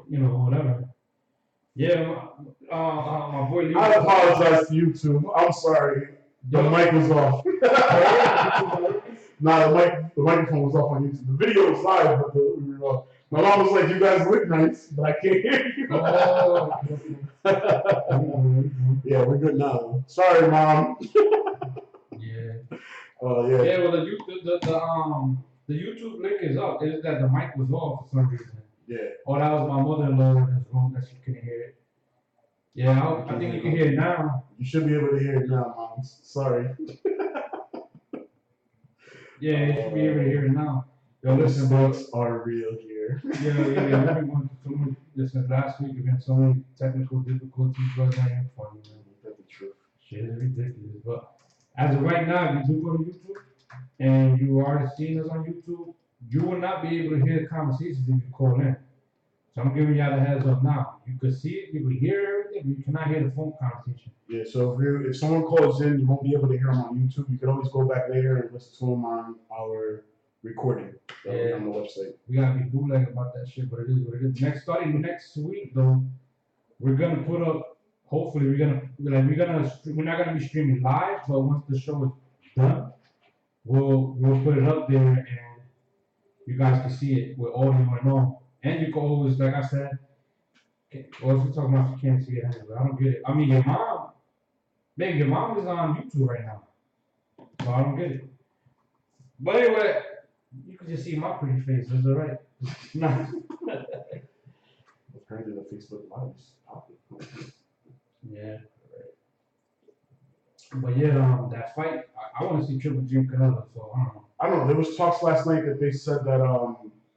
whatever. Yeah, my boy. I apologize to YouTube. I'm sorry. The mic was off. Nah, the microphone was off on YouTube. The video was live, but my mom was like, "You guys look nice, but I can't hear you." Oh. Yeah, we're good now. Sorry, Mom. Yeah. Yeah. Yeah. Well, the YouTube link is up. It's that the mic was off for some reason. Yeah. Oh, that was my mother-in-law in his room that she couldn't hear it. Yeah, I think you can hear it now. You should be able to hear it now, Mom. Sorry. Yeah, you should be able to hear it now. Yo, listen, books are real here. Yeah. We've been going through so many. Listen, last week we've been so many technical difficulties, but that ain't funny, man. That's the truth. Shit is ridiculous. But as of right now, if you do go to YouTube and you are seeing us on YouTube, you will not be able to hear the conversations if you call in. So I'm giving y'all the heads up now. You could see it, you could hear everything, but you cannot hear the phone conversation. Yeah, so if someone calls in, you won't be able to hear them on YouTube. You can always go back later and listen to them on our recording on the website. We gotta be bootleg about that shit, but it is what it is. Starting next week though, we're gonna put up. Hopefully, we're not gonna be streaming live, but once the show is done, we'll put it up there and you guys can see it with audio and all. And you can always, like I said, well, if you're talking about you can't see it anyway, I don't get it. I mean, your mom is on YouTube right now, so I don't get it. But anyway, you can just see my pretty face. Is it right? No. Apparently, the Facebook Live is popping. Yeah. But yeah, that fight, I want to see Triple G and Canelo, so I don't know. I don't know. There was talks last night that they said that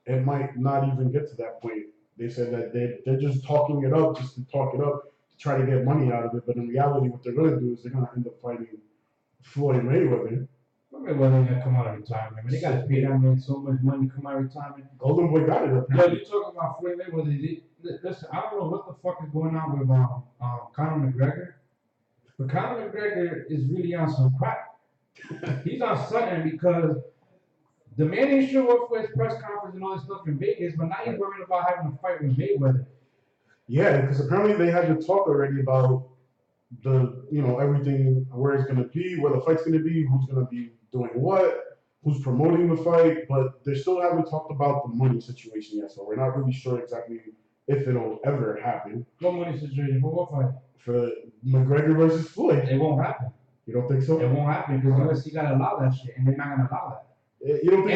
it might not even get to that point. They said that they're just talking it up, just to talk it up, to try to get money out of it. But in reality, what they're going to do is they're going to end up fighting Floyd Mayweather. Mayweather gonna come out of retirement. They got to pay that man so much money to come out of retirement. Golden Boy got it. Yo, you talking about Floyd Mayweather? Listen, I don't know what the fuck is going on with Conor McGregor, but Conor McGregor is really on some crap. He's on something because the man didn't show up for his press conference and all this stuff in Vegas, but now he's worried about having a fight with Mayweather. Yeah, because apparently they had to talk already about everything, where it's gonna be, where the fight's gonna be, who's gonna be doing what, who's promoting the fight, but they still haven't talked about the money situation yet, so we're not really sure exactly if it'll ever happen. What money situation? For what fight? For McGregor versus Floyd. It won't happen. You don't think so? It won't happen because UFC gotta allow that shit, and they're not gonna allow that. You don't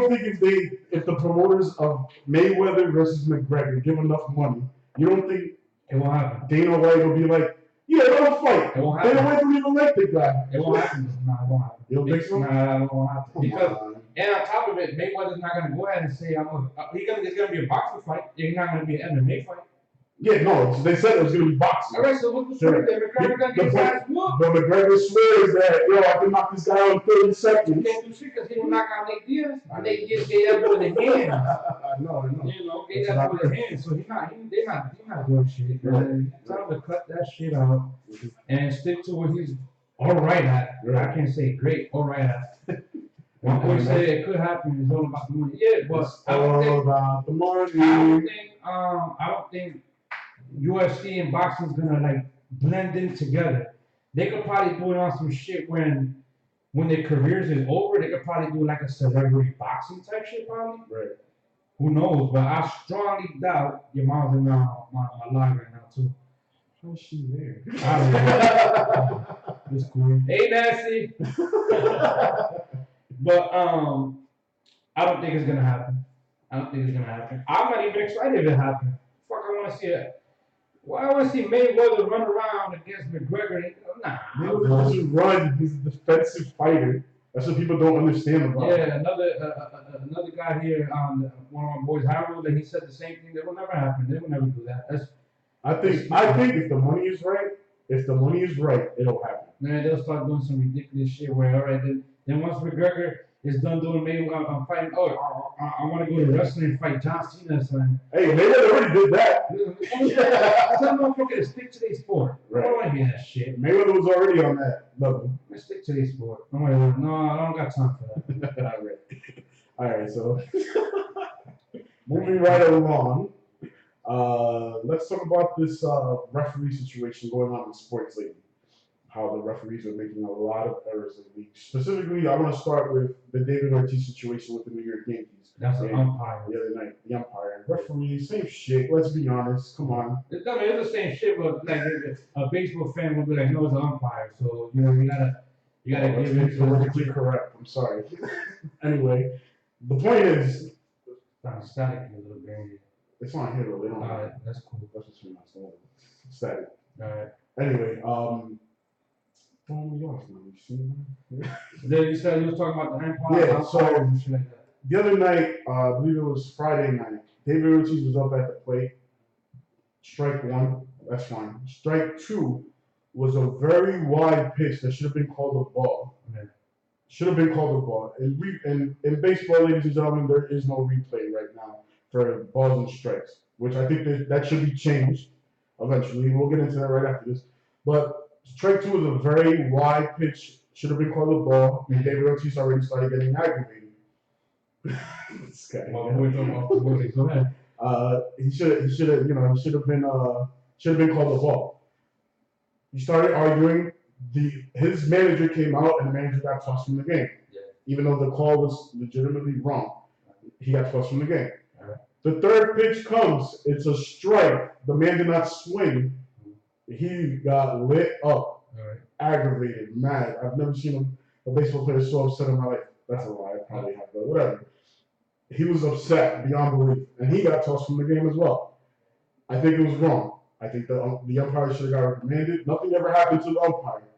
think if the promoters of Mayweather versus McGregor give enough money, you don't think it won't happen? Dana White will be like, yeah, let him fight. It won't happen. Dana White don't even like the guy. It won't happen. No, it won't happen. You don't think so? No, it won't happen. Because and on top of it, Mayweather's not gonna go ahead and say it's gonna be a boxing fight. It's not gonna be an MMA fight. Yeah, no, they said it was going to be boxing. All right, so what's the story there? McGregor gonna get his ass whooped. But McGregor swears that, I can knock this guy out in 30 seconds. He can't do shit because he will knock out Nate Diaz. Nate Diaz gave that boy the hand. I know. Gave that boy the hand. So they're not doing shit. Right. Tell him to cut that shit out and stick to what he's all right at. Right. I can't say great, all right at. One boy said it could happen. It's all about the money. Yeah, but I don't think UFC and boxing is gonna blend in together. They could probably do it on some shit when their careers is over. They could probably do a celebrity boxing type shit, probably. Right. Who knows? But I strongly doubt your mom's in my live right now too. How's she there? I don't know. It's cool. Hey, Nancy. But I don't think it's gonna happen. I'm not even excited if it happens. Fuck, I want to see it. Well, I want to see Mayweather run around against McGregor. Nah. Mayweather doesn't run. He's a defensive fighter. That's what people don't understand about. Yeah, another guy here, one of my boys, Harold, and he said the same thing. That will never happen. They will never do that. I think if the money is right, it'll happen. Man, they'll start doing some ridiculous shit where, all right, then once McGregor is done doing Mayweather, I'm fighting. Oh, I want to go to wrestling and fight John Cena. Son. Hey, Mayweather already did that. Tell them to stick to their sport. Right. I don't want to hear that shit. Mayweather was already on that level. Let's stick to their sport. No, I don't got time for that. All right. So moving right along. Let's talk about this referee situation going on in sports lately. How the referees are making a lot of errors in the league. Specifically, I want to start with the David Ortiz situation with the New York Yankees. That's an umpire. The other night, the umpire. Referees, same shit. Let's be honest. Come on. It's the same shit, but like a baseball fan would be like, no, it's an umpire. So you know, you gotta give it politically correct. I'm sorry. Anyway, the point is, it's static a little bit. it's not here though. They don't. Alright, that's cool. That's just me. Static. Alright. Anyway, throwing me off now. You see that? Then you said you was talking about the umpire. Yeah. So and shit like that. the other night, I believe it was Friday night. David Ortiz was up at the plate. Strike one, that's fine. Strike two was a very wide pitch that should have been called a ball. Okay. Should have been called a ball. In baseball, ladies and gentlemen, there is no replay right now for balls and strikes, which I think that should be changed eventually. We'll get into that right after this. But strike two was a very wide pitch, should have been called a ball, and David Ortiz already started getting aggravated. This guy. Go ahead. He should have been called a ball. He started arguing. His manager came out and the manager got tossed from the game. Yeah. Even though the call was legitimately wrong, he got tossed from the game. Right. The third pitch comes. It's a strike. The man did not swing. He got lit up, aggravated, mad. I've never seen a baseball player so upset in my life. That's a lie. I probably have, but whatever. He was upset beyond belief, and he got tossed from the game as well. I think it was wrong. I think the umpire should have got reprimanded. Nothing ever happened to the umpire,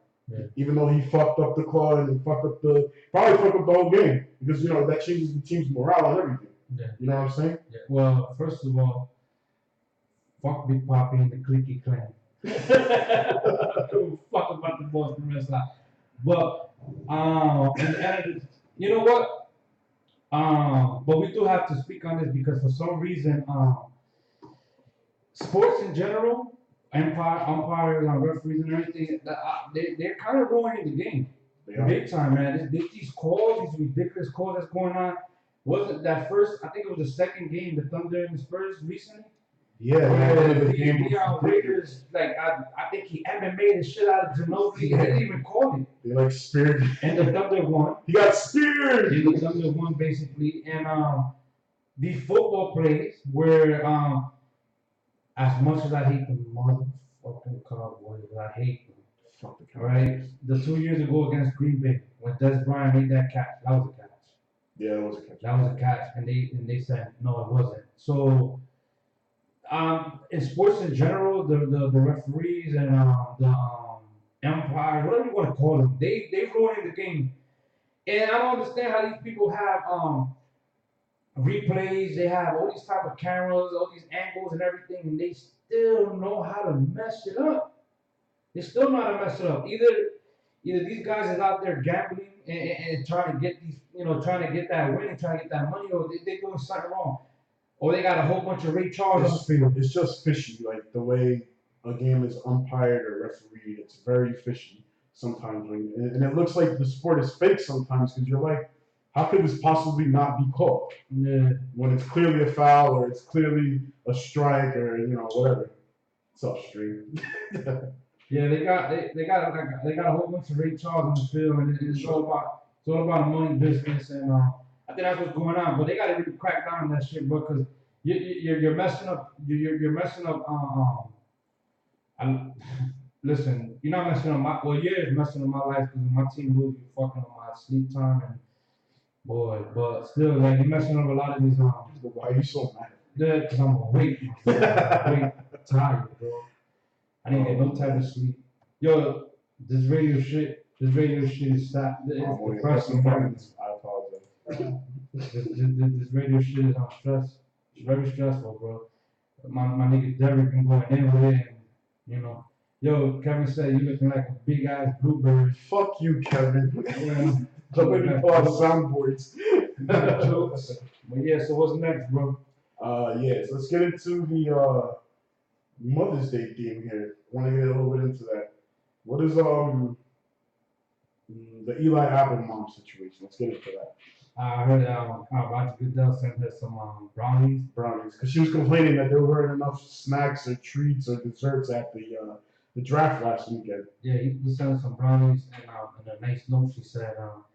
even though he fucked up the call and he probably fucked up the whole game because that changes the team's morale and everything. Yeah. You know what I'm saying? Yeah. Well, first of all, fuck Big Papi and the Clicky Clan. Fuck about the Boston Red Sox, but and you know what? But we do have to speak on this because for some reason, sports in general, umpires and referees and everything, they're kind of ruining the game. Big time, man. These calls, these ridiculous calls that's going on. Wasn't that first? I think it was the second game, the Thunder and the Spurs recently. Yeah, the Raiders, like I think he MMA the shit out of Ginobili. He didn't even call it. They like speared. And the Thunder won. He got speared. And the Thunder won basically. And these football plays where as much as I hate the motherfucking Cowboys, I hate them. Fuck the Cowboys. Right? The 2 years ago against Green Bay, when Des Bryant made that catch, that was a catch. Yeah, it was a catch. That was a catch, and they said no, it wasn't. So. In sports in general, the referees and the umpires, whatever you want to call them, they ruining the game. And I don't understand how these people have replays. They have all these type of cameras, all these angles and everything, and they still know how to mess it up. They still know how to mess it up. Either these guys is out there gambling and trying to get these, trying to get that win and trying to get that money, or they're doing something wrong. Or they got a whole bunch of Ray Charles on the field. It's just fishy, like the way a game is umpired or refereed. It's very fishy sometimes, and it looks like the sport is fake sometimes because you're like, how could this possibly not be called? Yeah. When it's clearly a foul or it's clearly a strike or whatever. What's up, Stream? Yeah, they got a whole bunch of Ray Charles on the field, and it's all about money business and. I think that's what's going on, but they got to really crack down on that shit, bro. Because you're messing up. You're messing up. Listen, you're not messing up my. Well, you're messing up my life because my team lose. You fucking up my sleep time and boy, but still, like you're messing up a lot of these. Why are you so mad? Yeah, because I'm awake. Tired, bro. I didn't get no type of sleep. Yo, this radio shit is sad. It's depressing. I apologize. This radio shit is on stress. It's very stressful, bro. My nigga Derek been going in with it, and yo, Kevin said you looking like a big ass blueberry. Fuck you, Kevin. Somebody pull out soundboards. But yeah, so what's next, bro? Yes, let's get into the Mother's Day theme here. Want to get a little bit into that. What is the Eli Apple mom situation? Let's get into that. I heard Roger Goodell sent her some brownies. Brownies, because she was complaining that there weren't enough snacks or treats or desserts at the draft last weekend. Yeah, he sent her some brownies and a nice note.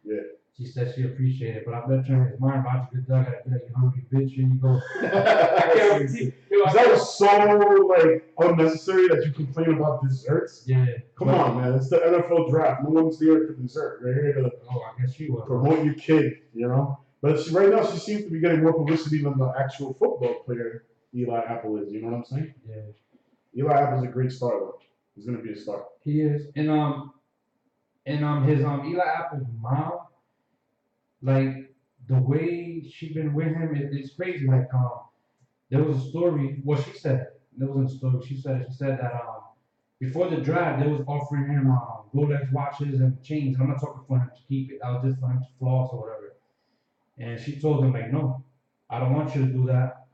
Yeah. She said she appreciated it, but I bet you in his mind, Roger Goodell got to be like, you hungry bitch, here you go. That was so like unnecessary that you complain about desserts. Yeah. Come on, man. It's the NFL draft. No one's there for dessert. We're here to I guess she was. promote your kid, you know. But right now, she seems to be getting more publicity than the actual football player Eli Apple is. You know what I'm saying? Yeah. Eli Apple's a great star, though. He's gonna be a star. He is, and his Eli Apple's mom, like the way she been with him, it's crazy. Like there was a story. Well, she said there wasn't a story. She said that before the draft, they was offering him Rolex watches and chains. I'm not talking for him to keep it. I was just for him to floss or whatever. And she told him like, no, I don't want you to do that.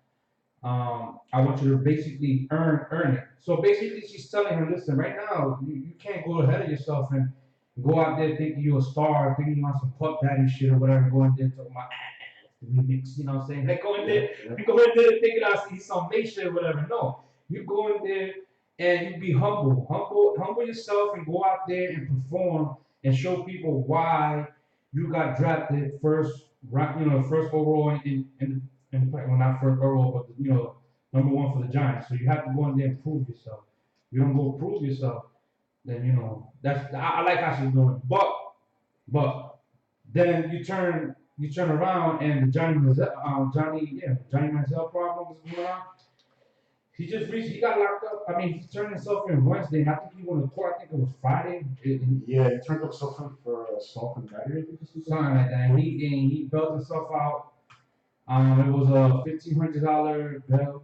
I want you to basically earn it. So basically, she's telling him, listen, right now, you can't go ahead of yourself and go out there thinking you're a star, thinking you want some puff daddy shit or whatever, go in there talking about remix, you know what I'm saying? Like go in there, you go in there thinking I see some make shit or whatever. No, you go in there and you be humble yourself and go out there and perform and show people why you got drafted first, right? You know, first overall well, not first overall, but number one for the Giants. So you have to go in there and prove yourself. You don't go prove yourself, then that's I like how she's doing. But then you turn around and the Johnny Manziel problem is going on. He got locked up. I mean, he turned himself in Wednesday, and I think he went to court. I think it was Friday. Yeah, he turned himself in for assault and battery, I think, something like that. And he bailed himself out. It was a $1,500 bill.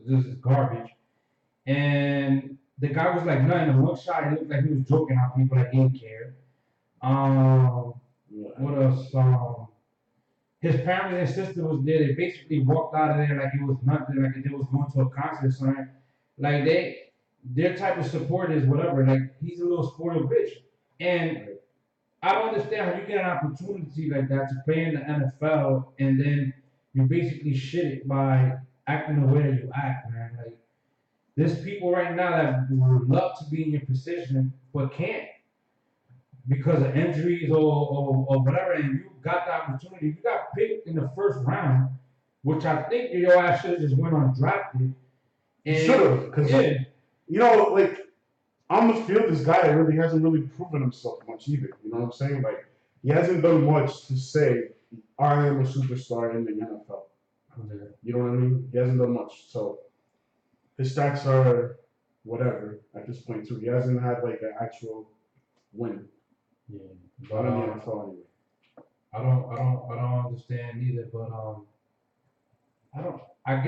This is garbage. And the guy was like nothing. In one shot, it looked like he was joking on people like he didn't care. What else? His parents and sister was there. They basically walked out of there like it was nothing, like they was going to a concert or something. Like their type of support is whatever. Like he's a little spoiled bitch, and I don't understand how you get an opportunity like that to play in the NFL, and then you basically shit it by acting the way that you act, man. Like there's people right now that would love to be in your position but can't because of injuries or whatever, and you got the opportunity. You got picked in the first round, which I think your ass should have just went undrafted. Should have, because like on the field, this guy really hasn't really proven himself much either. You know what I'm saying? Like he hasn't done much to say I am a superstar in the NFL. You know what I mean? He hasn't done much, so his stats are whatever at this point too. He hasn't had like an actual win. Yeah, but in the NFL anyway. I don't understand either, but I'm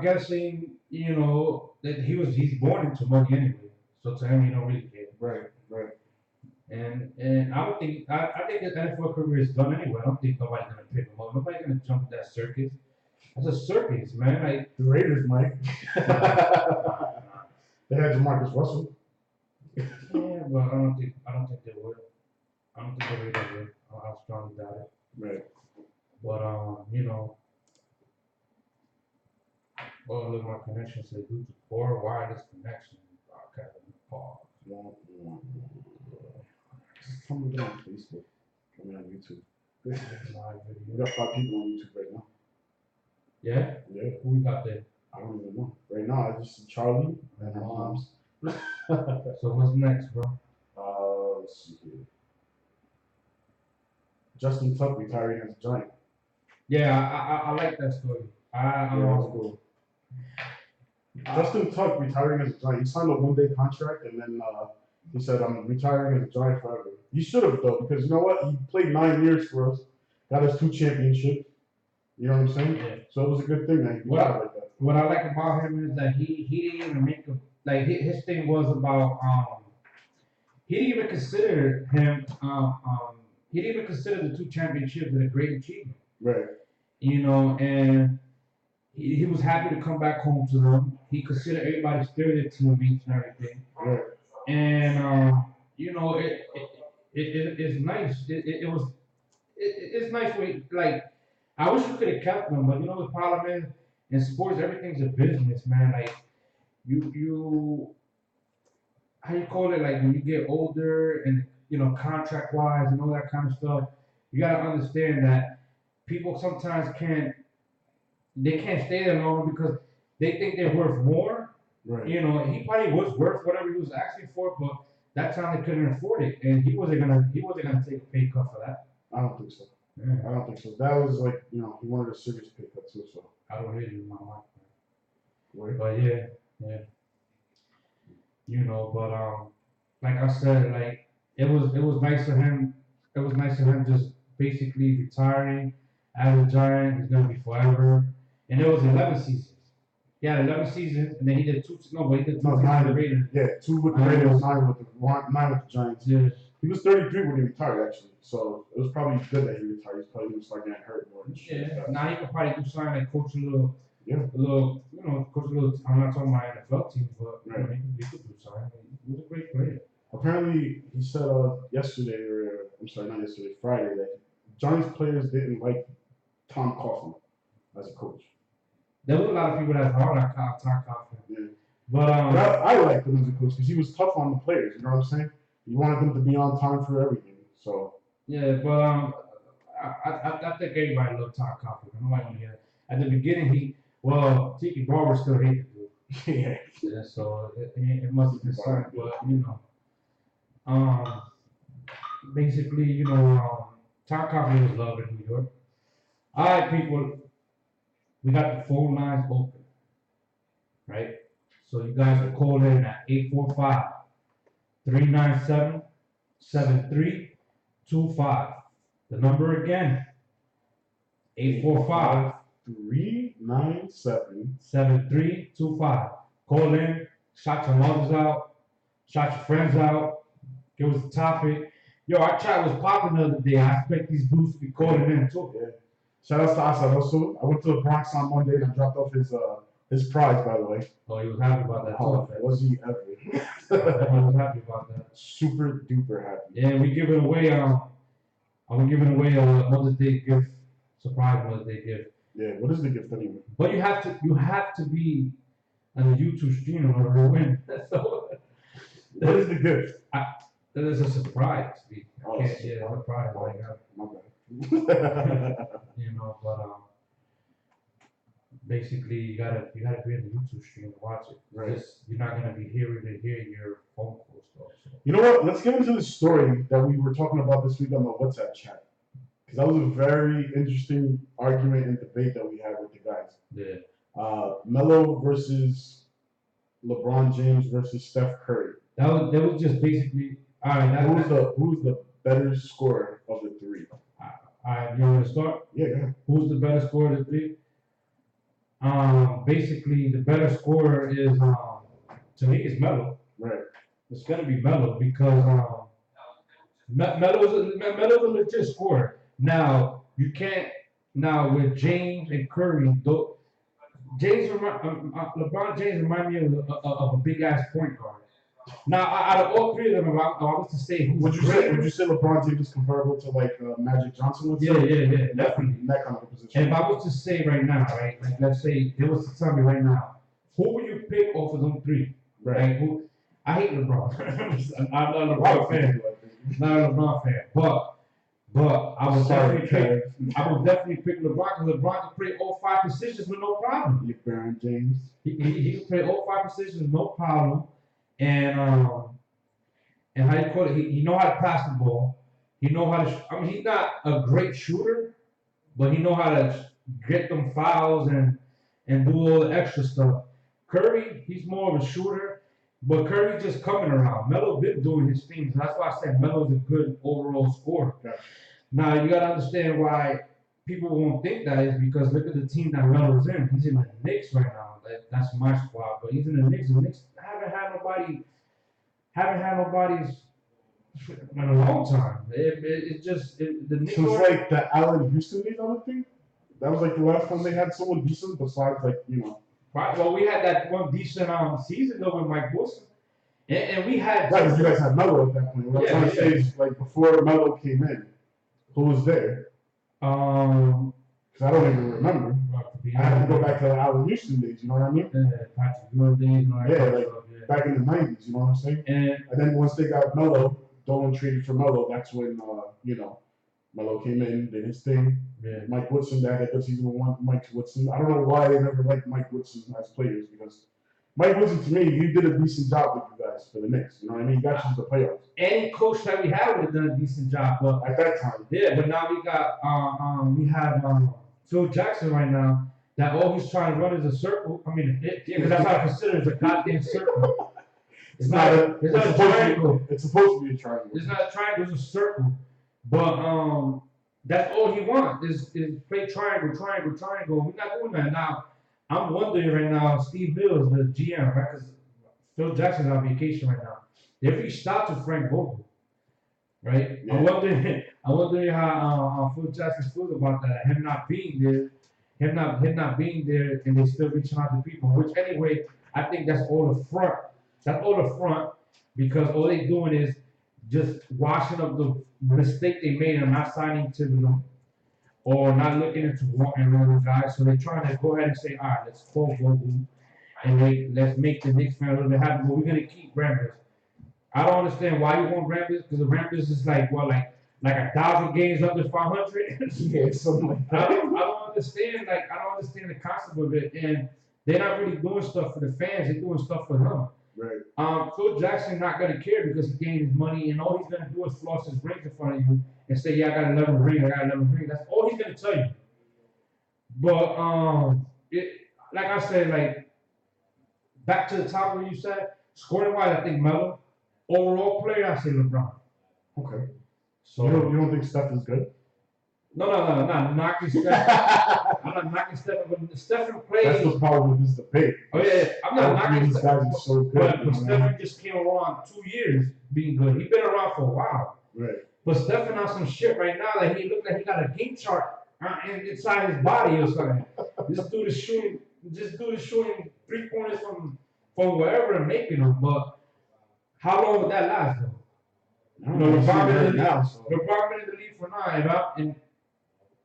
guessing that he's born into money anyway, so to him he don't really care. Right. And I don't think I think his NFL career is done anyway. I don't think nobody's gonna pick him up. Nobody's gonna jump at that circus. That's a circus, man. Like the Raiders might. They had Jamarcus Russell. Yeah, but I don't think they would. I don't think the Raiders would. I strongly doubt it. Right. But oh look, my connection said due to poor wireless connection. Okay, pause. Someone get on Facebook. Coming on YouTube. We got 5 people on YouTube right now. Yeah? Yeah. Who we got there? I don't even know. Right now, I just see Charlie and her moms. So what's next, bro? Let's see here. Justin Tuck retiring as a Giant. Yeah, I like that story. That's cool. Justin Tuck retiring as a Giant. He signed a 1-day contract and then he said, I'm retiring as a Giant forever. He should have, though, because you know what? He played 9 years for us, got us 2 championships. You know what I'm saying? Yeah. So it was a good thing that he got like that. What I like about him is that he didn't even make his thing was about he didn't even consider him he didn't even consider the 2 championships a great achievement. Right. And he was happy to come back home to them. He considered everybody still their teammates and everything. Right. And it's nice. it's nice way. Like I wish we could have kept them, but you know the problem is in sports everything's a business, man. Like you how you call it, like when you get older and you know contract wise and all that kind of stuff, you gotta understand that people sometimes can't stay there longer because they think they're worth more. Right. You know, he probably was worth whatever he was asking for, but that time they couldn't afford it, and he wasn't gonna take a pay cut for that. I don't think so. Yeah. I don't think so. That was like, you know, he wanted a serious pay cut too. So. I don't hear you, my wife. Right. But yeah, you know, but like I said, like it was nice of him. It was nice of him just basically retiring as a Giant. He's gonna be forever. And it was 11 seasons. He had 11 seasons, and then he did two. No, but he did two seasons nine with the Raiders. Yeah, 2 with the Raiders, nine with the Giants. Yeah. He was 33 when he retired, actually. So it was probably good that he retired. He's probably gonna start getting hurt more. Yeah. Now he could probably do something like coach a little. Yeah. A little, you know, coach a little. I'm not talking about NFL teams, but right. You know, he could do something. He was a great player. Apparently, he said yesterday, or I'm sorry, not yesterday, Friday, that Giants players didn't like Tom Coughlin as a coach. There was a lot of people that hard on Tom Coughlin. Yeah. But I liked him as a coach because he was tough on the players. You know what I'm saying? He wanted them to be on time for everything. So. Yeah, but I think everybody loved Tom Coughlin. Nobody want to hear it. At the beginning, Tiki Barber still hated him. Yeah. So it must have been something, but you know, basically, you know, Tom Coughlin was loved in New York. All right, people, we got the phone lines open, right? So you guys are calling in at 845-397-7325. The number again, 845 397 7325. Call in, shout your mothers out, shout your friends out, give us a topic. Yo, our chat was popping the other day. I expect these dudes to be calling in too. Yeah. Shout out to Asa Russell. I went to the Bronx on Monday and I dropped off his prize, by the way. Oh, he was happy about that. Oh, was he ever? He was happy about that. Super duper happy. Yeah, we giving away I'm giving away a Mother's Day gift, surprise Mother's Day gift. Yeah, what is the gift anyway? But you have to be on the YouTube stream in order to win. So what is the gift? That is a surprise. Oh, yeah, surprise. Like, my bad. You know, but basically you gotta be in the YouTube stream to watch it. Right. You're not gonna be hear your phone calls though. So. You know what? Let's get into the story that we were talking about this week on the WhatsApp chat. Because that was a very interesting argument and debate that we had with the guys. Yeah. Melo versus LeBron James versus Steph Curry. That was just basically all right. Who's the better scorer of the three? All right, you want to start? Yeah. Who's the better scorer of the three? Basically the better scorer is to me is Melo. Right. It's gonna be Melo because Melo's a legit scorer. Now you can't with James and Curry. LeBron James remind me of a big ass point guard. Now out of all three of them, if I was to say who would you say LeBron James is comparable to like Magic Johnson would say? Yeah, definitely. In that kind of a position. And if I was to say right now, right, like let's say there was to tell me right now, who would you pick off of them three? Right. Like, I hate LeBron. I'm not a LeBron fan. Not a LeBron fan. But I would definitely pick LeBron because LeBron can play all 5 positions with no problem. LeBron James. He can play all 5 positions with no problem. And how you call it? He know how to pass the ball. He know how to. I mean, he's not a great shooter, but he know how to get them fouls and do all the extra stuff. Curry, he's more of a shooter, but Curry's just coming around. Melo been doing his thing, so that's why I said Melo's a good overall scorer. Yeah. Now you gotta understand why people won't think that is because look at the team that Melo's in. He's in the Knicks right now. That's my squad, but he's in the Knicks. The Knicks haven't had nobody's in a long time. It's just the Knicks. So it's like the Allen Houston days, I would think. That was like the last time they had someone decent besides like Right. Well, we had that one decent season though with Mike Wilson, and we had. Right, you guys had Melo at that point. What I'm trying to say is like before Melo came in, who was there? Because I don't even remember. I have to go back to the Allen Houston days, you know what I mean? Patrick Ewing days and all that Yeah, kind of like stuff, yeah. back in the 90s, you know what I'm saying? And then once they got Melo, Dolan traded for Melo, that's when, Melo came in, did his thing. yeah. Mike Woodson, that had good season one. Mike Woodson. I don't know why they never liked Mike Woodson as players because Mike Woodson, to me, he did a decent job with you guys for the Knicks. You know what I mean? He got you to the playoffs. Any coach that we had would have done a decent job, but at that time, yeah. But now we have Phil Jackson right now. That all he's trying to run is a circle. I mean, because that's how I consider it, a goddamn circle. It's not a triangle. It's supposed to be a triangle. It's not a triangle. It's a circle. But that's all he wants is play triangle. We're not doing that now. I'm wondering right now. Steve Mills, the GM, right? Because Phil Jackson's on vacation right now. They reached out to Frank Vogel, right? Yeah. I'm wondering how Phil Jackson feels about that. Him not being there, and they still reaching out to people. Which anyway, I think that's all the front. That's all the front because all they doing is just washing up the mistake they made and not signing to them or not looking into wanting another guys. So they're trying to go ahead and say, all right, let's call Vogel and let's make the Knicks fan a little bit happy. But we're gonna keep Rambis. I don't understand why you want Rambis because the Rambis is like 1,000 games under 500. Yeah, something like that. I don't understand. I don't understand the concept of it, and they're not really doing stuff for the fans. They're doing stuff for them. Right. Phil Jackson not gonna care because he gained his money, and all he's gonna do is floss his rings in front of you and say, "Yeah, I got 11 rings. I got 11 rings." That's all he's gonna tell you. But like I said, like back to the top where you said scoring wise, I think Melo. Overall player, I say LeBron. Okay. So you don't think Steph is good? No, I'm not knocking Steph. I'm not knocking Steph, but Stephen plays. That's the problem with this debate. Oh yeah, I'm not knocking these guys are so good. But Stephen just came around 2 years being good. He's been around for a while. Right. But Stephen on some shit right now that he looked like he got a game chart inside his body or something. This dude is shooting 3-pointers from wherever and making them. But how long would that last though? LeBron been in the league for 9, and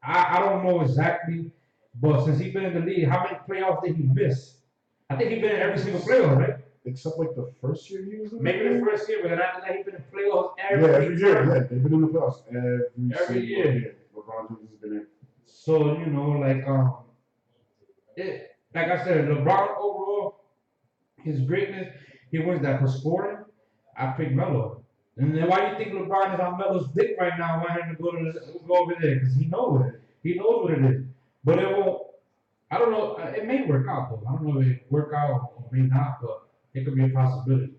I don't know exactly, but since he's been in the league, how many playoffs did he miss? I think he's been in every single playoff, right? Except like the first year he was in. Maybe the first year, but then after that he's been in playoffs every year. Yeah, they've been in the playoffs every year. LeBron James has been in. So like I said, LeBron overall, his greatness, he wins that for scoring. I pick Melo. And then why do you think LeBron is on Melo's dick right now, wanting to go over there? Because he knows it. He knows what it is. But it won't. I don't know. It may work out though. I don't know if it work out or may not, but it could be a possibility.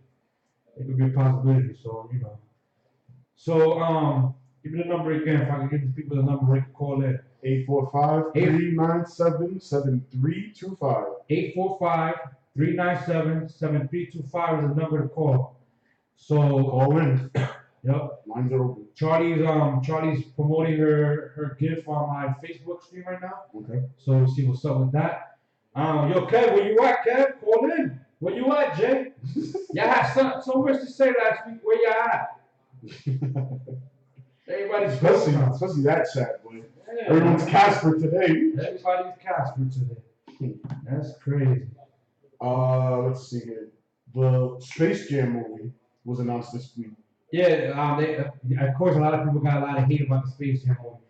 So So give me the number again. If I can give these people the number, they can call in. 845-397-7325. 845-397-7325 is the number to call. So call in. Yep. Lines are open. Charlie's promoting her gift on my Facebook stream right now. Okay. So we'll see what's up with that. Yo, Kev, where you at, Kev? Call in. Where you at, Jay? Y'all had so much to say last week. Where y'all at? Everybody's especially that chat, boy. Yeah, everyone's Casper today. Everybody's Casper today. That's crazy. Let's see here. The Space Jam movie was announced this week. Yeah, of course, a lot of people got a lot of hate about the Space Jam movie.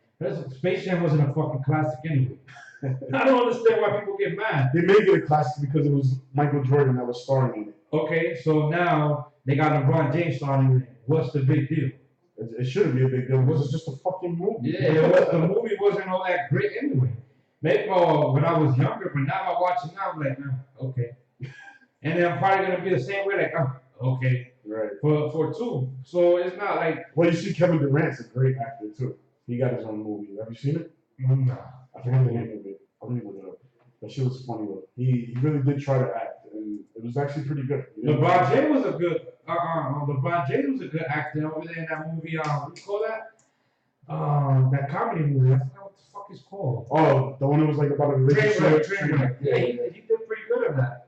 Space Jam wasn't a fucking classic anyway. I don't understand why people get mad. They made it a classic because it was Michael Jordan that was starring in it. Okay, so now they got LeBron James starring in it. What's the big deal? It shouldn't be a big deal. It was just a fucking movie. Yeah, the movie wasn't all that great anyway. Maybe when I was younger, but now I watch it now, I'm like, okay. And then I'm probably gonna be the same way, like, okay. Right. For 2. So it's not like. Well, you see, Kevin Durant's a great actor too. He got his own movie. Have you seen it? No. I forget the name of it. I'll leave it up. That shit was funny though. He really did try to act, and it was actually pretty good. LeBron James was a good. LeBron James was a good actor over there in that movie. What do you call that? That comedy movie. I forgot what the fuck it's called. Oh, the one that was like about a relationship. Trainwreck. Yeah, he did pretty good at that.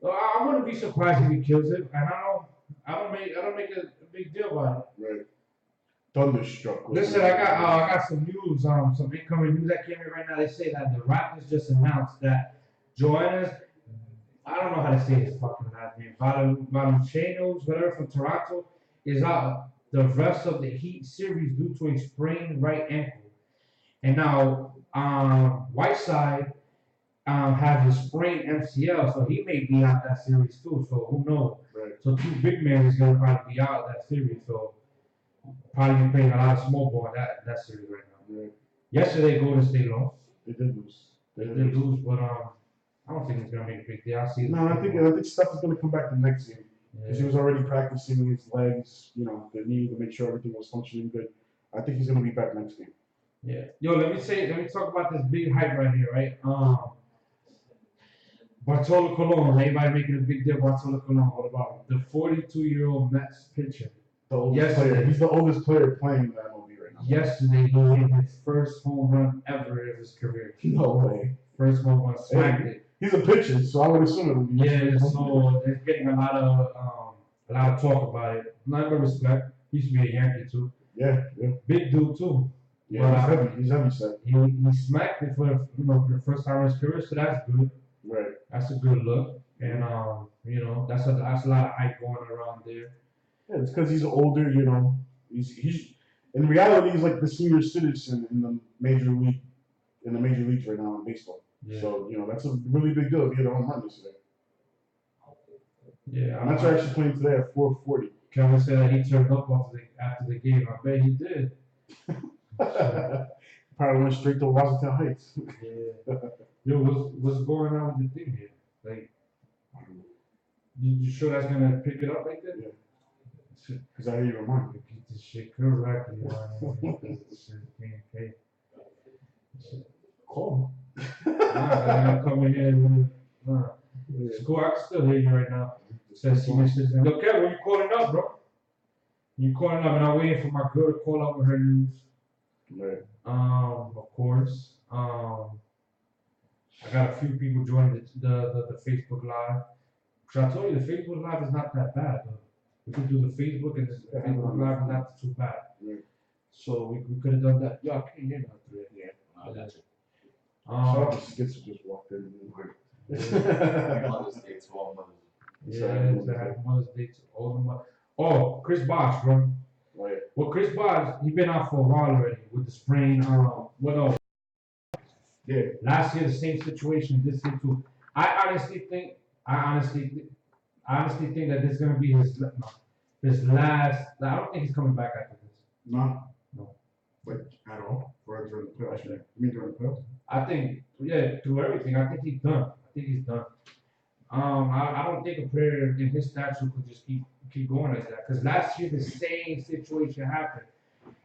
I wouldn't be surprised if he kills it, and I don't make a big deal about it. Right. thunderstruck. Listen, I got some news, some incoming news that came in right now. They say that the Raptors just announced that Joanna's, I don't know how to say his fucking last name, Valanciunas, whatever, from Toronto, is out the rest of the Heat series due to a sprained right ankle. And now, Whiteside has a sprained MCL, so he may be out that series too. So who knows? Right. So two big men is gonna probably be out that series. So probably playing a lot of small ball in that series right now. Right. Yesterday, Golden State lost. They did lose. They did lose, but I don't think it's gonna make a big deal. I see. No, I think Steph is gonna come back the next game because he was already practicing his legs, the knee to make sure everything was functioning good. I think he's gonna be back next game. Yeah. Yo, let me talk about this big hype right here, right? Bartolo Colon, everybody making a big deal. Bartolo Colon, what about the 42-year-old Mets pitcher? The oldest player. He's the oldest player playing in the MLB right now. Yesterday, he hit his first home run ever of his career. No way. First home run, smacked it. He's a pitcher, so I would assume it would be. Yeah, so they're getting a lot of talk about it. Not of respect. He used to be a Yankee too. Yeah. Big dude too. Yeah, he's heavy set. He smacked it for the first time in his career, so that's good. Right. That's a good look, and that's a lot of hype going around there. Yeah, it's because he's older. He's in reality he's like the senior citizen in the major leagues right now in baseball. Yeah. So that's a really big deal if you hit a home run yesterday. Yeah, Mets are actually playing today at 4:40. Kevin said that he turned up after the game. I bet he did. Probably went straight to Washington Heights. Yeah. Yo, what's going on with the thing here? Like, you sure that's gonna pick it up like that? Yeah. Because I hear you remind me. Get this shit correctly, man. This shit can't pay. Call him. I'm coming in. It's cool. I can still hear you right now. Says senior citizen. Yo, Kevin, when you calling up, bro? You calling up, and I'm waiting for my girl to call up with her news. Right. Of course. I got a few people joining the Facebook Live. Because I told you the Facebook Live is not that bad. Though. We could do the Facebook and the Facebook Live is not too bad. Yeah. So we could have done that. Yo, I can't hear now through it. Yeah, I got you. Shout out to Skits who just walked in. Mother's Day to all mothers. Yeah, it's a Mother's Day to all the mothers. Oh, Chris Bosh, bro. Oh, yeah. Well, Chris Bosh, he's been out for a while already with the sprain. Yeah. Last year, the same situation. This year too. I honestly think that this is gonna be his last. I don't think he's coming back after this. No. Like at all for during the playoffs. You mean during the playoffs? I think through everything. I think he's done. I don't think a player in his stature could just keep going like that. Because last year the same situation happened,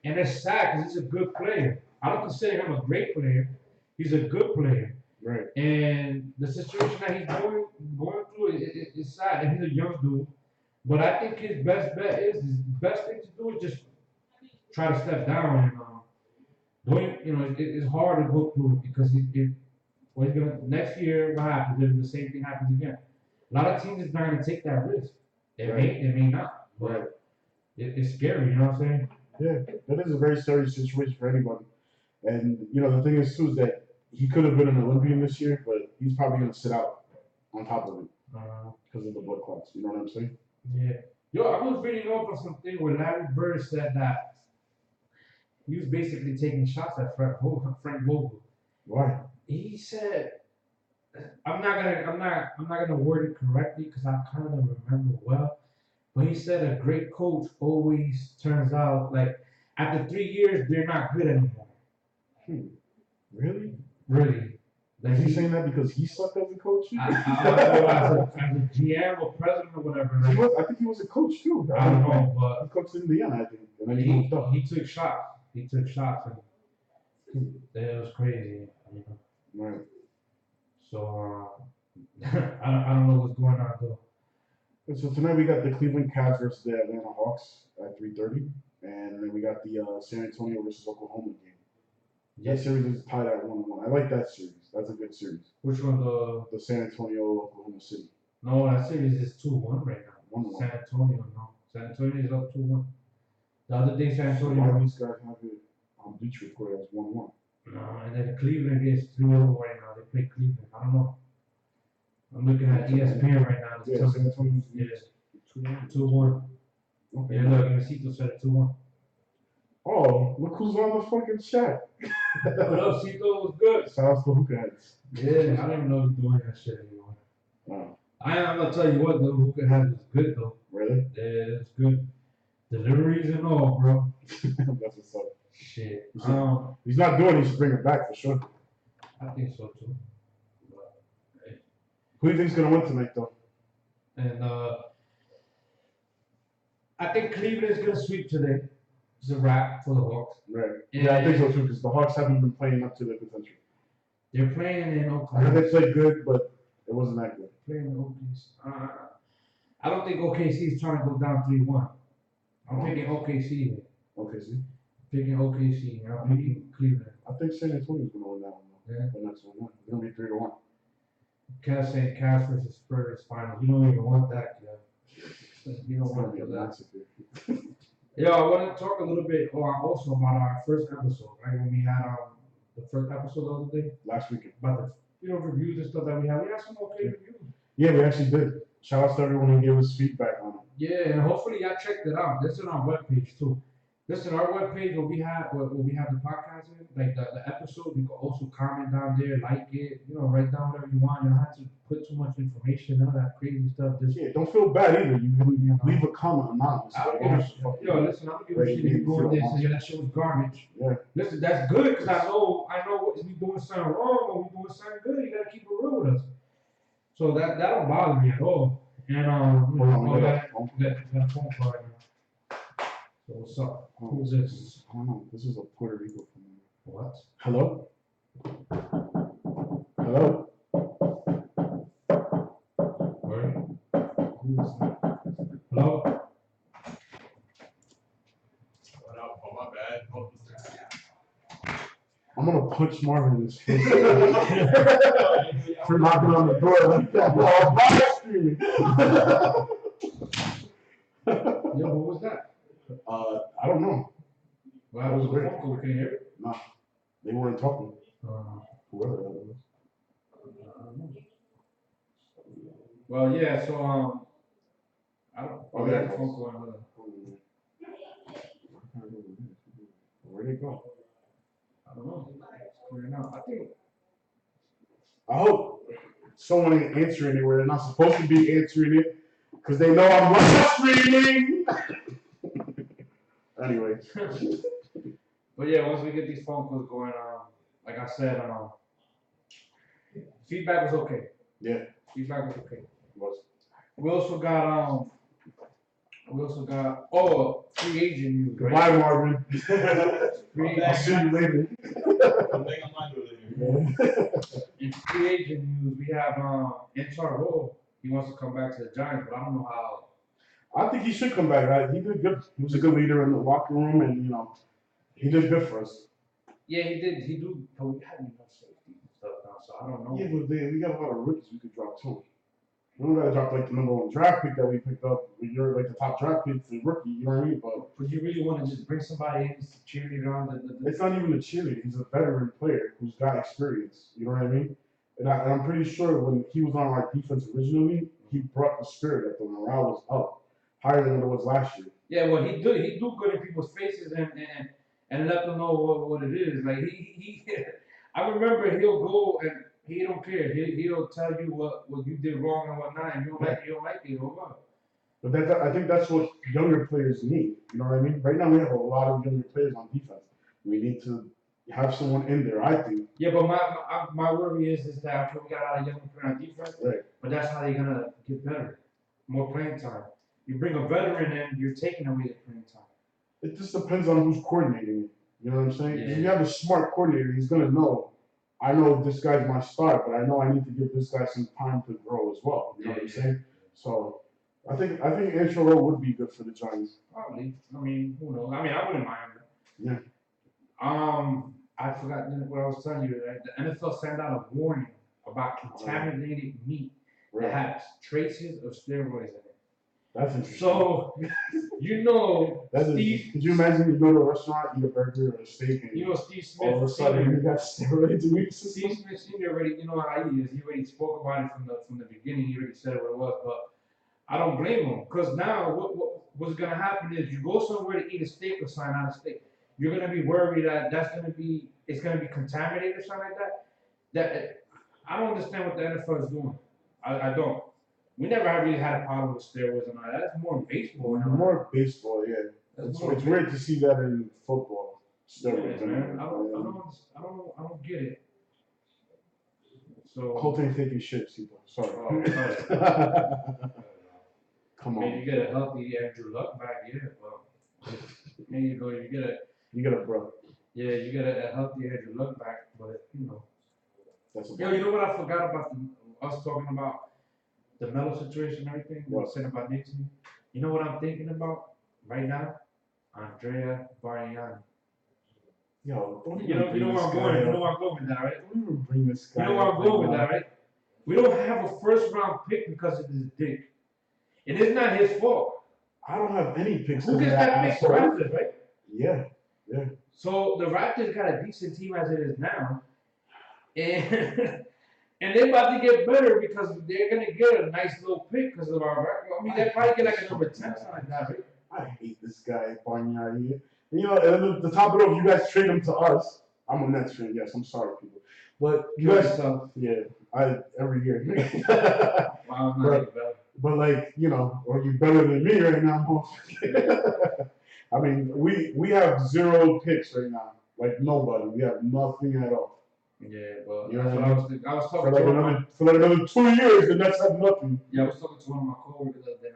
and it's sad because he's a good player. I don't consider him a great player. He's a good player. Right. And the situation that he's going through is sad. And he's a young dude. But I think his best bet is his best thing to do is just try to step down and it's hard to go through because next year what happens if the same thing happens again. A lot of teams is not gonna take that risk. They may not. But it's scary, you know what I'm saying? Yeah, that is a very serious situation for anybody. And the thing is too is that he could have been an Olympian this year, but he's probably gonna sit out on top of it because of the blood clots. You know what I'm saying? Yeah. Yo, I was reading over something where Larry Bird said that he was basically taking shots at Frank Vogel. Why? He said, I'm not gonna word it correctly because I kind of remember well, but he said a great coach always turns out like after 3 years they're not good anymore. Really? Really? Like is he saying that because he sucked as a coach? I don't know, as a GM or president or whatever. I think he was a coach too. I don't know, but he coached in Indiana, I think. And then he took shots. He took shots, and it was crazy. Right. So I don't know what's going on though. So tonight we got the Cleveland Cavs versus the Atlanta Hawks at 3:30, and then we got the San Antonio versus Oklahoma game. That series is tied at 1-1. I like that series. That's a good series. Which one? The San Antonio Oklahoma City. No, that series is 2-1 right now. 1-1. San Antonio, no. San Antonio is up 2-1. The other day, San A lot Antonio. of these guys have it on Bleach Report as 1-1. No, and then Cleveland is 3-0 right now. They play Cleveland. I don't know. I'm looking at ESPN right now. It's Yeah, San Antonio's yeah, 2-1. 2-1. Okay. Yeah, look, Mesito said it 2-1. Oh, look who's on the fucking chat. What up, Cito? Was good. Shout out to Hookah Heads. Yeah, I don't even know he's doing that shit anymore. Wow. I'm gonna tell you what, though, Hookah Head was good though. Really? Yeah, it's good. Deliveries and all, bro. That's what's up. Shit. He's not doing it, he should bring it back for sure. I think so too. But, hey. Who do you think's gonna win tonight though? And I think Cleveland's gonna sweep today. It's a wrap for the Hawks. Right. Yeah, I think so too, because the Hawks haven't been playing up to their potential. They're playing in I heard Oklahoma. they played good, but it wasn't that good. Playing in OKC. I don't think OKC is trying to go down 3-1. I'm picking OKC here. Okay, see? Picking OKC. I'm picking Cleveland. I think San Antonio's gonna win that one though. Yeah. The next one. It's gonna be 3-1. Cass saying Cass versus Spurs finals. You don't even want that, yeah. You don't It's gonna want be a that. massacre. Yeah, I want to talk a little bit also about our first episode, right? When we had the first episode the other day Last weekend. about the reviews and stuff that we had. We had some okay reviews. Yeah, we actually did. Shout out to everyone who gave us feedback on it. Yeah, and hopefully y'all checked it out. This is on our webpage too. This is our webpage where we have the podcast in, like the episode. You can also comment down there, like it, write down whatever you want. You don't have to put too much information, none of that crazy stuff. Just Yeah, don't feel bad either. You can leave a comment anonymous. listen, I'm gonna give a shit if you're doing this and that shit was garbage. Yeah. Listen, that's good because I know if we doing something wrong or we doing something good, you gotta keep it real with us. So that don't bother me at all. And we got a phone call right now. So what's up? Who's this? I don't know. This is a Puerto Rico phone. What? Hello? Hello? Where? Who is that? Hello? What up? Oh, my bad. Oh, I'm gonna punch Marvin in his face for knocking on the door like that. While I'm live streaming. Yeah, who was that? I don't know. Well, that was a phone call. We couldn't hear it. Nah, they weren't talking. Whoever that was. Well, yeah. So I don't. Oh, we yeah. had a phone call. Where'd it go? I don't know. Clearing out. I think. I hope someone ain't answering it where they're not supposed to be answering it because they know I'm live streaming. Anyway. But yeah, once we get these phone calls going, like I said, feedback was okay. Yeah. Feedback was okay. It was. We also got free agent news. Goodbye, Right? Marvin. I'll see you later. In free agent news, we have Incharo. He wants to come back to the Giants, but I don't know how. I think he should come back. Right? He did good. He was a good leader in the locker room, and he did good for us. Yeah, he did. He do. But we have enough safety and stuff now, so I don't know. Yeah, but we got a lot of rookies we could drop too. We don't gotta drop like the #1 draft pick that we picked up. You're like the top draft pick for rookie. You know what I mean? But you really want to just bring somebody in to cheerleader on the It's not even a cheerleader. He's a veteran player who's got experience. You know what I mean? And I'm pretty sure when he was on our defense originally, he brought the spirit up. The morale was up, higher than what it was last year. Yeah, well, he do good in people's faces and let them know what it is. Like he I remember he'll go and he don't care. He'll tell you what you did wrong and whatnot, and you don't like it, hold on. But I think that's what younger players need. You know what I mean? Right now we have a lot of younger players on defense. We need to have someone in there, I think. Yeah, but my worry is that we got a lot of young players on defense, right. But that's how they're gonna get better. More playing time. You bring a veteran in, you're taking away the playing time. It just depends on who's coordinating it. You know what I'm saying? Yeah. If you have a smart coordinator, he's gonna know. I know this guy's my star, but I know I need to give this guy some time to grow as well. You know what I'm saying? So I think Antrell would be good for the Giants. Probably. I mean, who knows? I mean, I wouldn't mind it. Yeah. I forgot what I was telling you. Right? The NFL sent out a warning about contaminated meat that has traces of steroids in it. That's interesting. So, you know, That's Steve. Could you imagine you go to a restaurant, eat a burger or a steak, and You know, Steve all of a Smith sudden Sr. you got steroids in your Steve system? Smith Sr. already, you know how he is. He already spoke about it from the beginning. He already said what it was, but I don't blame him because now what's gonna happen is you go somewhere to eat a steak or something out of steak, you're gonna be worried that it's gonna be contaminated or something like that. That I don't understand what the NFL is doing. I don't. We never have really had a problem with steroids and all that. That's more in baseball now. More baseball, yeah. It's weird to see that in football. Steroids, yeah, man. I don't get it. So Colton thinking shit, people. Sorry. Come on. Maybe you get a healthy Andrew Luck back, yeah. Well, there you go. You get a bro. Yeah, you get a healthy Andrew Luck back, but you know. That's Yo, you know what I forgot about us talking about the Melo situation and everything? What? Saying about Nixie. You know what I'm thinking about right now? Andrea Bargnani. Yo, don't You know where I'm going. You know where I'm going with that, right? Don't even bring this guy. You know where I'm going with that, right? We don't have a first round pick because of this dick. And it's not his fault. I don't have any picks. Who gets that pick? The Raptors, right? Yeah. So the Raptors got a decent team as it is now. And and they're about to get better because they're gonna get a nice little pick because of our record. I mean, they probably get like a number 10 something like that, right? I hate this guy, Bargnani. You know, and the top of it, you guys trade him to us. I'm a Nets fan, yes. I'm sorry, people, but you guys, every year. Wow, but like, you know, or you better than me right now. I mean, we have 0 picks right now. Like nobody. We have nothing at all. Yeah, but you know what I was talking for like another 2 years, the Nets have nothing. Yeah, I was talking to one of my coworkers the other day, and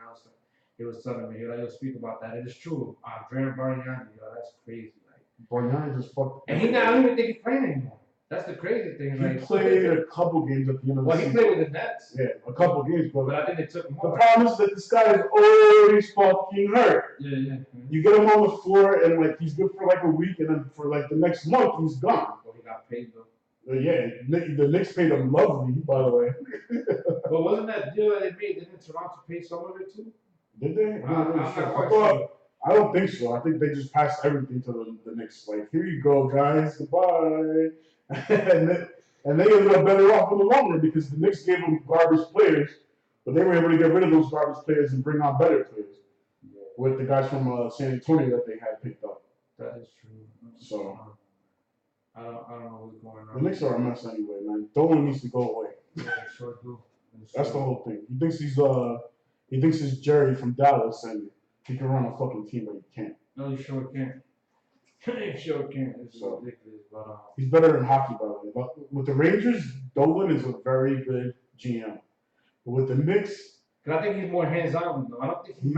he was telling me, you'll speak about that. It is true. Andrea Bargnani, that's crazy. Like Bargnani just fucked. And I don't even think he's playing anymore. That's the crazy thing. He played a couple games at the end of the season. Well, he played with the Nets. Yeah, a couple games, but I think they took him the off. problem is that this guy is always fucking hurt. Yeah. You get him on the floor, and like he's good for like a week, and then for like the next month, he's gone. Well, he got paid though. Yeah, the Knicks paid him lovely, by the way. But wasn't that deal that they made? Didn't Toronto pay some of it too? Did they? I'm not quite sure. I don't think so. I think they just passed everything to the Knicks. Like, here you go, guys, goodbye. and they ended up better off in the long run because the Knicks gave them garbage players, but they were able to get rid of those garbage players and bring on better players with the guys from San Antonio that they had picked up. That is true. So I don't know what's going on. the Knicks are a mess anyway, man. Dolan needs to go away. Yeah, sure do. That's the whole thing. He thinks he's Jerry from Dallas and he can run a fucking team, but he can't. No, you sure can't. You sure can't. It's so ridiculous, but he's better in hockey, by the way. But with the Rangers, Dolan is a very good GM. But with the Knicks, I think he's more hands-on though. I don't think he's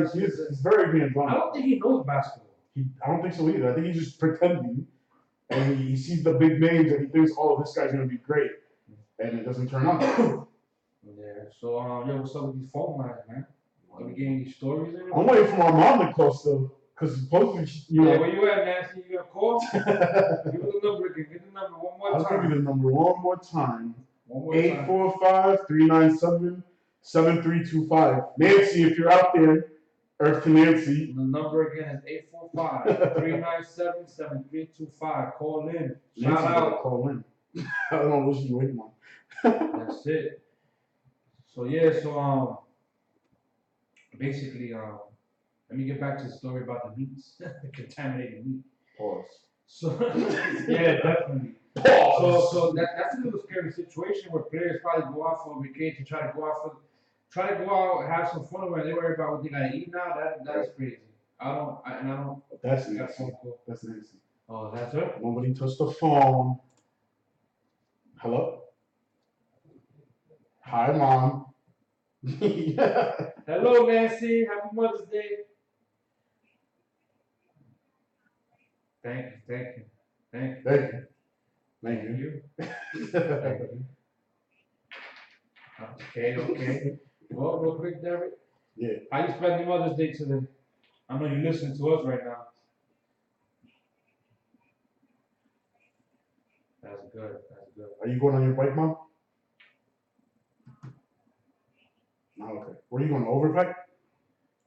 very hands-on. I don't think he knows basketball. I don't think so either. I think he's just pretending, and he sees the big names and he thinks, "Oh, this guy's gonna be great," and it doesn't turn out. Yeah. So what's up with these phone lines, man? Are we getting these stories in? I'm waiting for my mom to call still, because supposedly, Yeah, where you at, Nancy? You got a call? Give us the number again. Give the number one more time. I'll give you the number one more time. 845-397-7325. Nancy, if you're out there, Earth to Nancy. The number again is 845-397-7325. Call in. Shout out. Call in. I don't know what she's waiting on. That's it. So yeah, basically, let me get back to the story about the meats, the contaminated meat. Pause. So yeah, definitely. Pause. So that's a little scary situation where players probably go out for a vacation, try to go out, have some fun, where they worry about what they gotta eat now. That is crazy. I don't. That's Nancy. That's Nancy. Oh, that's her. Nobody touched the phone. Hello. Hi, Mom. Hello, Nancy. Happy Mother's Day. Thank you. Okay. Well, real quick, Derek. Yeah. How you spending Mother's Day today? I know you're listening to us right now. That's good. Are you going on your bike, Mom? No, okay. Where are you going? Overpack?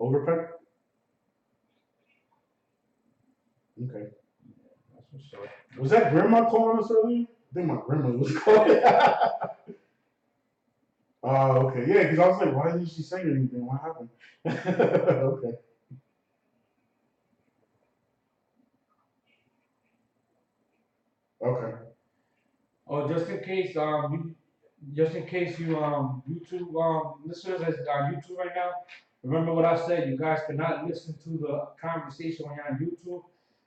Overpay? Okay. That's what's up. Was that grandma calling us earlier? I think my grandma was calling. Oh, okay. Yeah, because I was like, why didn't she say anything? What happened? Okay. Okay. Oh, just in case, YouTube listeners that's on YouTube right now, remember what I said. You guys cannot listen to the conversation when you're on YouTube,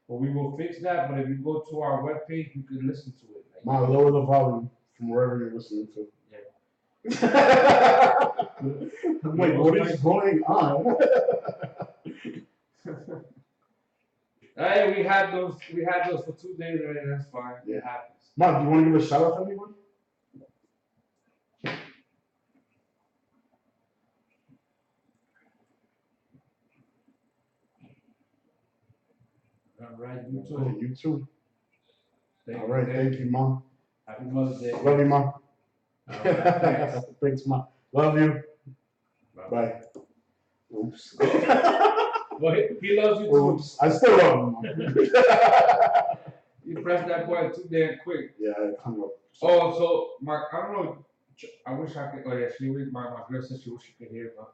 but we will fix that. But if you go to our webpage, you can listen to it. Like, Ma, lower the volume from wherever you're listening to. yeah. Wait, what is going on? Hey, we had those for 2 days already. That's fine. Yeah. It happens. Ma, do you want to give a shout out to anyone? All right, you too. Okay, you too. Thank All right, thank you, Mom. Happy Mother's Day. Love you, Mom. All right, thanks. Thanks, Mom. Love you. Bye. Bye. Oops. Well, he loves you too. Oops. I still love him, Mom. You pressed that button too damn quick. Yeah, I hung up. Oh, so Mark, I don't know. I wish I could. Oh yeah, my girl said she wish she could hear, but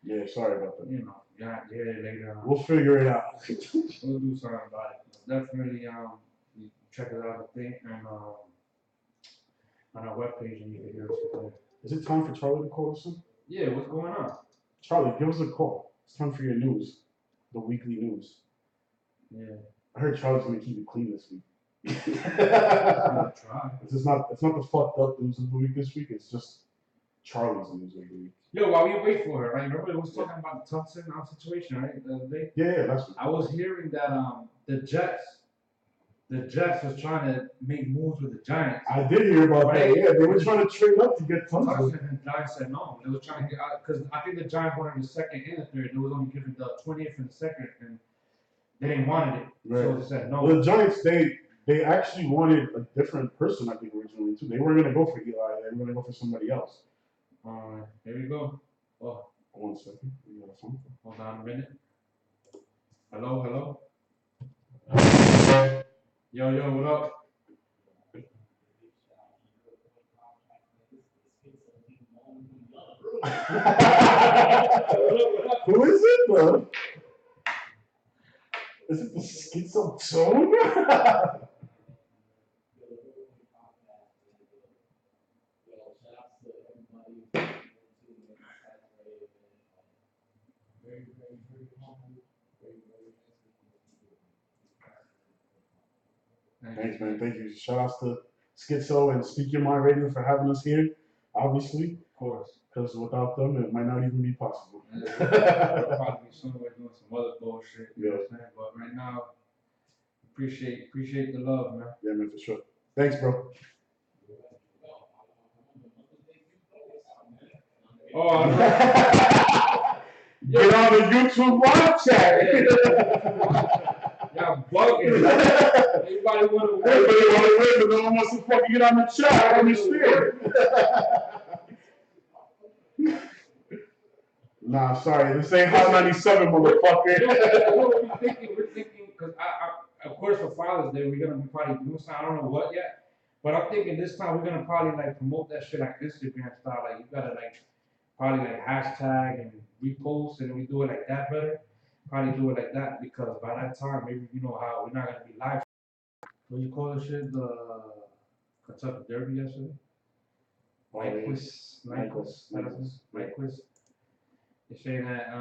Yeah, sorry about that. you know, yeah, later on. We'll figure it out. We'll do something about it. Definitely, you check it out, the thing, and on our webpage, and you can hear us there. Is it time for Charlie to call us in? Yeah, what's going on? Charlie, give us a call. It's time for your news, the weekly news. Yeah. I heard Charlie's gonna keep it clean this week. I'll try. It's not the fucked up news of the week this week. It's just Charlie's news of the week. Yo, while we wait for her, right? Remember, we was talking about the Thompson situation, right? The other day. Yeah, that's what. I was hearing that the Jets was trying to make moves with the Giants. I did hear about Right. that. Yeah, they were trying to trade up to get Thompson. Thompson and the Giants said no. They were trying to get out because I think the Giants wanted the second and the third. They was only given the 20th and the second, and they didn't want it. Right. So they said no. Well, the Giants, they actually wanted a different person, I think, originally too. They weren't gonna go for Eli. They were gonna go for somebody else. Here we go. Oh, 1 second. We got a phone call. hold on a minute. Hello. Yo, what up? Who is it, bro? Is it the Schizotone? Thanks, man. Thank you. Shout outs to Schizo and Speak Your Mind Radio for having us here, obviously. Of course. Because without them, it might not even be possible. We'll probably be somewhere doing some other bullshit. You know what I'm saying? But right now, appreciate the love, man. Yeah, man, for sure. Thanks, bro. Oh, all right. Get on the YouTube live chat. Y'all bugging. Everybody want to win, but no one wants to fucking get on the chat. I understand. Nah, sorry. This ain't Hot 97, motherfucker. What we're thinking, because of course, for Father's Day, we're going to be probably doing something. I don't know what yet. But I'm thinking this time we're going to probably like promote that shit like Instagram style. Like, you got to like probably like hashtag and repost, and we do it like that better. Probably do it like that, because by that time, maybe you know how we're not going to be live. What you call this shit? The Kentucky Derby yesterday? Night quiz. They're saying that